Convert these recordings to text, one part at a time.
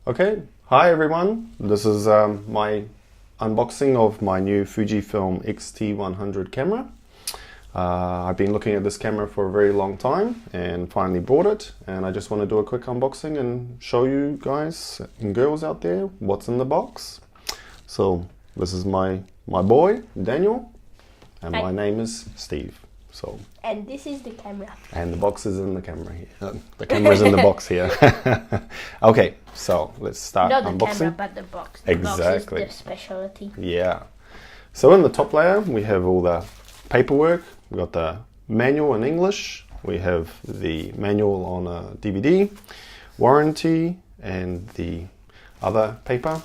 Okay, hi everyone. This is my unboxing of my new FujiFilm X-T100 camera. I've been looking at this camera for a very long time and finally bought it, and I just want to do a quick unboxing and show you guys and girls out there what's in the box. So this is my boy Daniel, and my name is Steve. And this is the camera. And the box is in the camera here. The camera's in the box here. Okay, so let's start Not unboxing. the camera, but the box. The Exactly. box is the specialty. Yeah. So in the top layer, we have all the paperwork. We've got the manual in English. We have the manual on a DVD, warranty, and the other paper.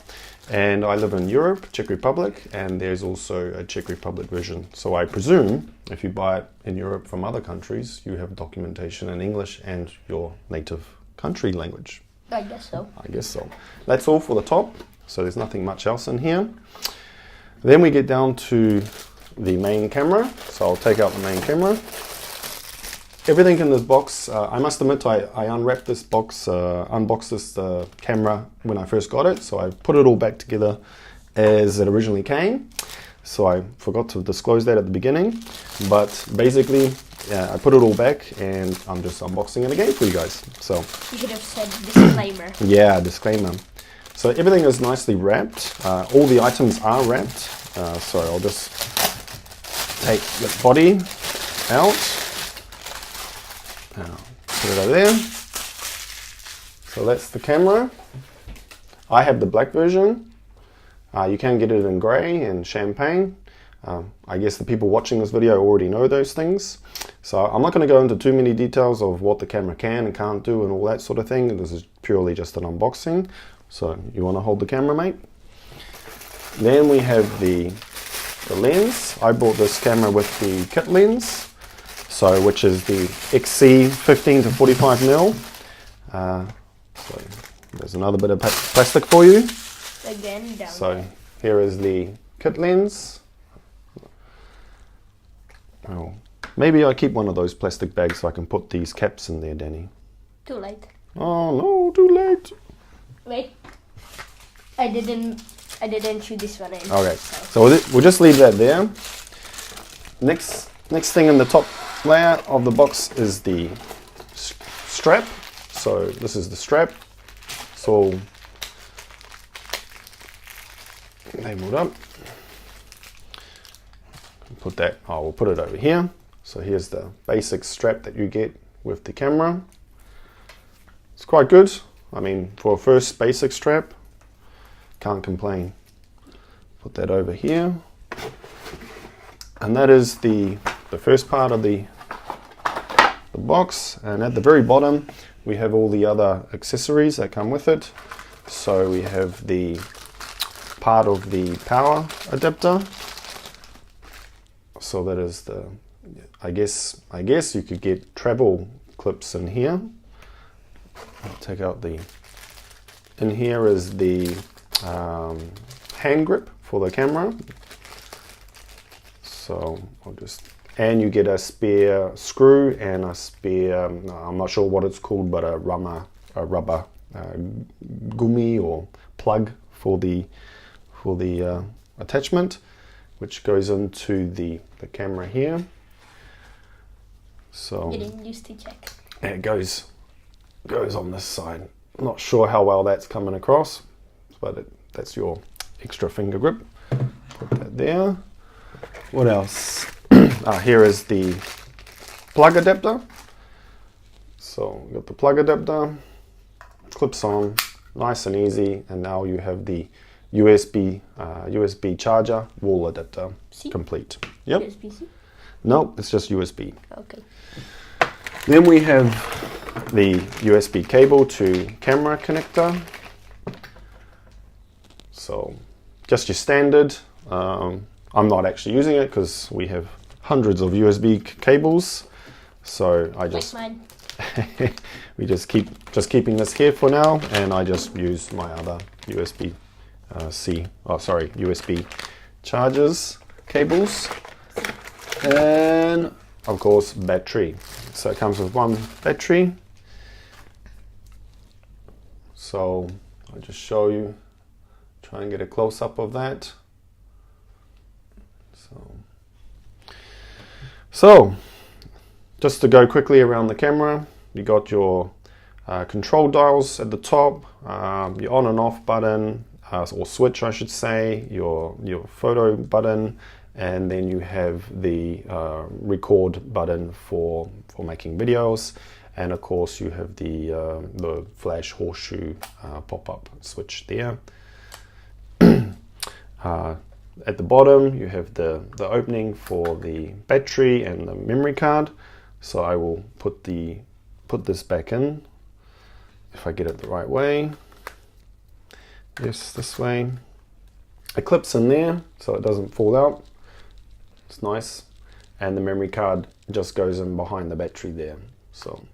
And I live in Europe, Czech Republic, and there's also a Czech Republic version. So I presume if you buy it in Europe from other countries, you have documentation in English and your native country language. I guess so. I guess so. That's all for the top. So there's nothing much else in here. Then we get down to the main camera. So I'll take out the main camera. Everything in this box, I must admit I unwrapped this box, unboxed this camera when I first got it, so I put it all back together as it originally came. So I forgot to disclose that at the beginning, but basically I put it all back and I'm just unboxing it again for you guys. So You should have said disclaimer. yeah, disclaimer. So everything is nicely wrapped. All the items are wrapped. So I'll just take the body out. Put it over there. So that's the camera. I have the black version. You can get it in grey and champagne. I guess the people watching this video already know those things. So I'm not going to go into too many details of what the camera can and can't do and all that sort of thing. This is purely just an unboxing. So you want to hold the camera, mate? Then we have the lens. I bought this camera with the kit lens. So, which is the XC 15 to 45mm. So there's another bit of plastic for you. Again, down So there. here is the kit lens. Oh, maybe I keep one of those plastic bags so I can put these caps in there, Danny. Too late. Oh no, too late. Wait. I didn't chew this one in. Okay, so we'll just leave that there. Next thing in the top layer of the box is the strap. So this is the strap. It's all labeled up. Put that, we'll put it over here. So here's the basic strap that you get with the camera. It's quite good. I mean, for a first basic strap, can't complain. Put that over here. And that is the first part of the box, and at the very bottom we have all the other accessories that come with it. So we have the part of the power adapter. So that is the, I guess you could get travel clips in here. I'll take out the, in here is the hand grip for the camera. So I'll just, and you get a spare screw and a spare, I'm not sure what it's called, but a rubber gummy or plug for the attachment, which goes into the camera here. So You didn't use to check. and it goes on this side. I'm not sure how well that's coming across, but that's your extra finger grip. Put that there. What else? Here is the plug adapter. So we've got the plug adapter, clips on, nice and easy, and now you have the USB charger wall adapter complete. Yep. USB-C? No, it's just USB. Okay. Then we have the USB cable to camera connector. So just your standard. I'm not actually using it because we have hundreds of USB cables. So I just like mine. we just keeping this here for now, and I just use my other USB chargers cables, and of course battery. So it comes with one battery. So I'll just show you, try and get a close-up of that. So just to go quickly around the camera, you got your control dials at the top, your on and off button, or switch I should say, your photo button, and then you have the record button for making videos, and of course you have the flash horseshoe pop-up switch there. At the bottom you have the opening for the battery and the memory card. So I will put this back in, if I get it the right way. Yes, this way. It clips in there so it doesn't fall out. It's nice. And the memory card just goes in behind the battery there. So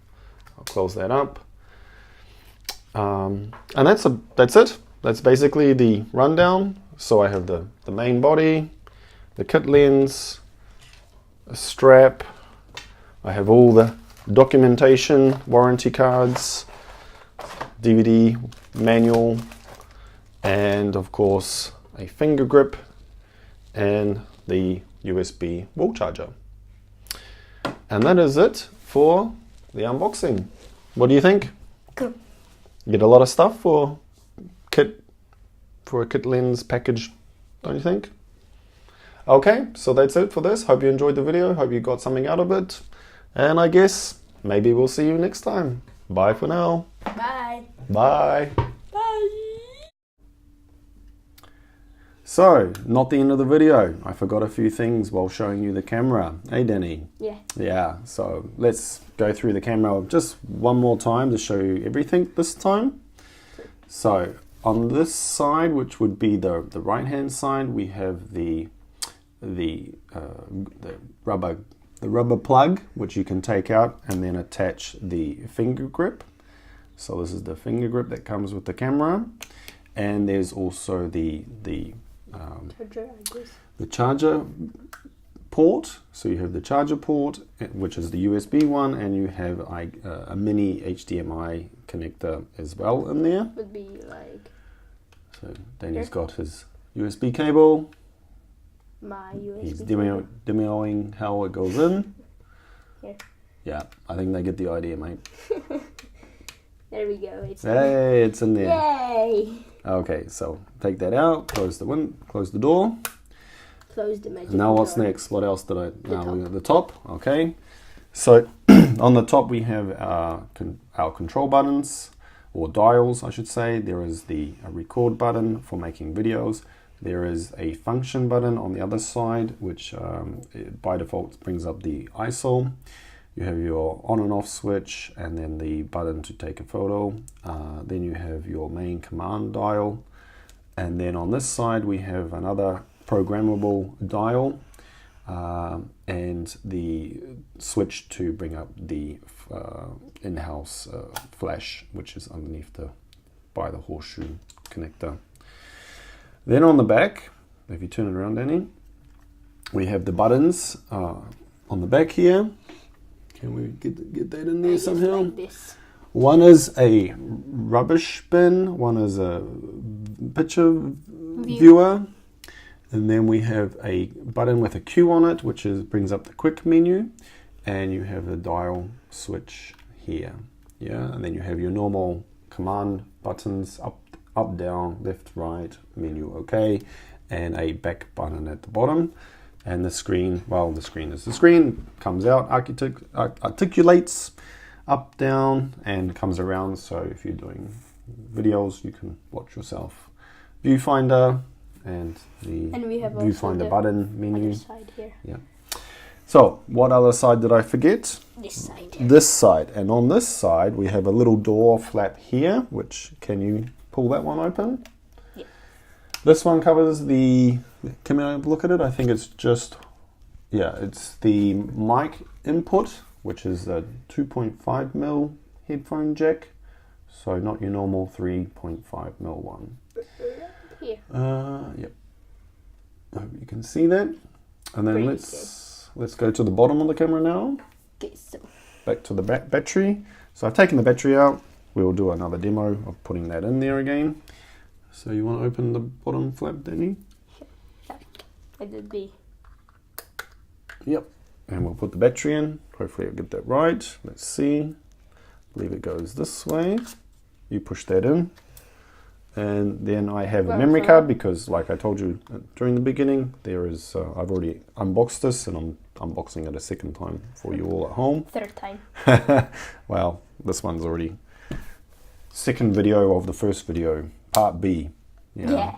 I'll close that up. And that's it. That's basically the rundown. So I have the main body, the kit lens, a strap. I have all the documentation, warranty cards, DVD, manual, and of course a finger grip and the USB wall charger. And that is it for the unboxing. What do you think? Cool. You get a lot of stuff for a kit lens package, don't you think? Okay, so that's it for this. Hope you enjoyed the video. Hope you got something out of it. And I guess maybe we'll see you next time. Bye for now. Bye. Bye. Bye. So, not the end of the video. I forgot a few things while showing you the camera. Hey, Danny? Yeah. Yeah, so let's go through the camera just one more time to show you everything this time. So, on this side, which would be the right hand side, we have the rubber plug, which you can take out and then attach the finger grip. So this is the finger grip that comes with the camera, and there's also the charger port. So you have the charger port, which is the USB one, and you have a mini HDMI connector as well in there. Would be like. So Danny's got his USB cable. My USB. He's demoing how it goes in. Here. Yeah, I think they get the idea, mate. There we go. It's Hey, it's in there. Yay! Okay, so take that out. Close the door. Close the magic Now what's door. next? What else did I? Now top. we got the top. Okay, so on the top we have our control buttons, or dials, I should say. There is the record button for making videos. There is a function button on the other side, which by default brings up the ISO. You have your on and off switch, and then the button to take a photo. Then you have your main command dial. And then on this side, we have another programmable dial and the switch to bring up the in-house flash, which is underneath by the horseshoe connector. Then on the back, if you turn it around, Danny, we have the buttons on the back here. Can we get that in there somehow? Like this. One is a rubbish bin, one is a picture viewer, and then we have a button with a Q on it, which brings up the quick menu, and you have the dial switch here. Yeah, and then you have your normal command buttons, up, down, left, right, menu, OK, and a back button at the bottom. And the screen, well, the screen is the screen, comes out, articulates up, down, and comes around. So if you're doing videos, you can watch yourself. Viewfinder and the we have also viewfinder the button menu. Other side here. Yeah. So what other side did I forget? This side. This side. And on this side, we have a little door flap here, which, can you pull that one open? Yeah. This one covers the, can we look at it? I think it's just, yeah, it's the mic input, which is a 2.5mm headphone jack. So not your normal 3.5mm one. Here. Yep. I hope you can see that. And then Pretty let's go to the bottom of the camera now. Okay, so Back to the battery. So I've taken the battery out. we'll do another demo of putting that in there again. So you want to open the bottom flap, Danny? Yeah, it would be. Yep. And we'll put the battery in. Hopefully I'll get that right. Let's see. I believe it goes this way. You push that in. And then I have a memory card because, like I told you during the beginning, there is, I've already unboxed this and I'm unboxing it a second time for you all at home. Third time. Well, this one's already second video of the first video, part B. Yeah.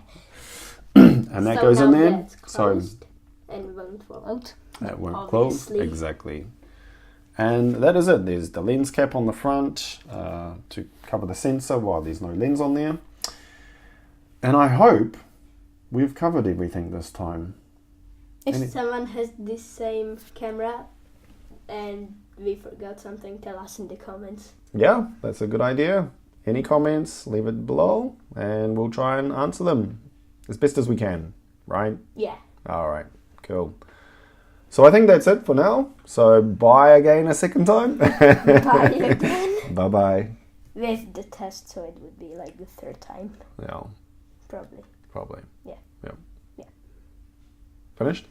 And that So goes in now there. that's So closed and won't fall out. that won't Obviously. close. Exactly. And that is it. There's the lens cap on the front to cover the sensor while there's no lens on there. And I hope we've covered everything this time. If someone has this same camera and we forgot something, tell us in the comments. Yeah, that's a good idea. Any comments, leave it below and we'll try and answer them as best as we can, right? Yeah. All right, cool. So I think that's it for now. So bye again a second time. Bye again. Bye-bye. With the test, so it would be like the third time. Yeah, Probably. probably. Yeah. Yep. Yeah. Finished?